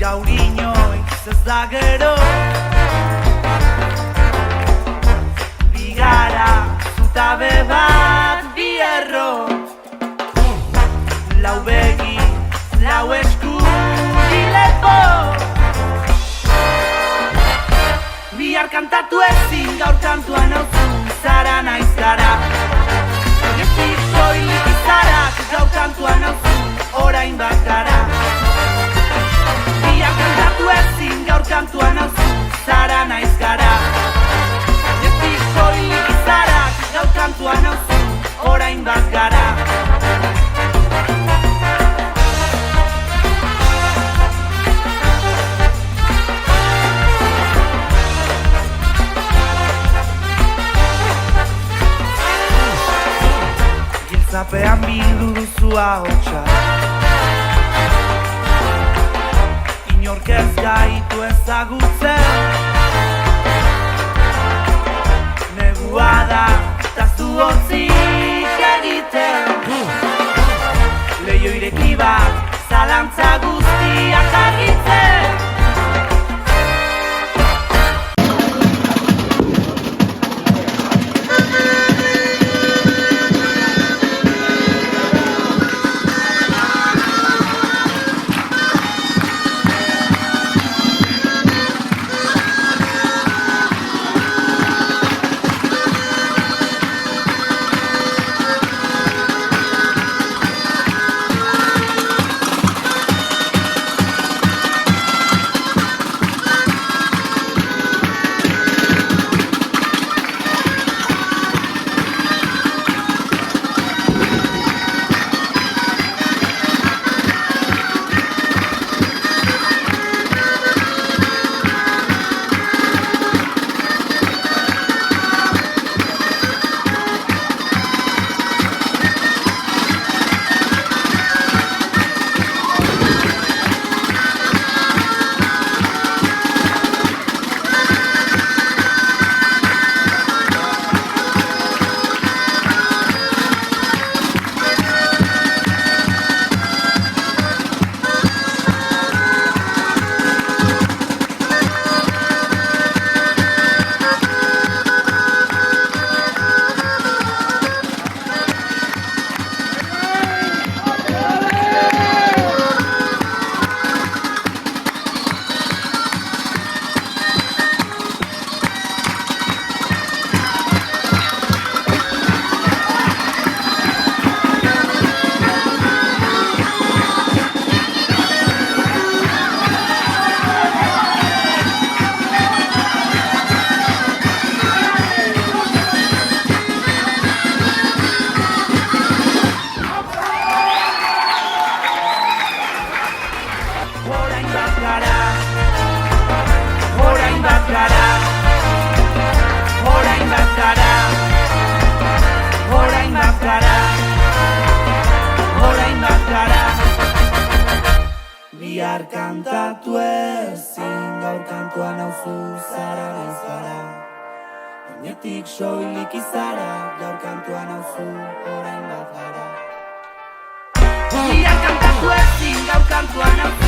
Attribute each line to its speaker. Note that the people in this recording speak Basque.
Speaker 1: gaur inoiz ez da gero. Bigara zutabe bat bierro, lau begi, lau esku dilepo. Bihar kantatu ezin, gaur kantuan nauzun, zara naiz gara. Gezik soilik izara, gaur kantuan nauzun, orain bat gara. Bihar kantatu ezin, gaur kantuan nauzun, zara naiz gara. Gezik soilik izara, gaur kantuan nauzun, orain bat gara. Zapean bildu duzu ahotsa, inork ez gaitu ezagutzen. Negua da, eta zu hotzik egiten. Leio ireki bat, zalantza guztiak argitzen. Bihar kantatu ezin, gaur kantua nauzu, zara naiz gara. Oinetik soilik izara, gaur kantua nauzu, orain bat gara. Bihar kantatu ezin, gaur kantua nauzu.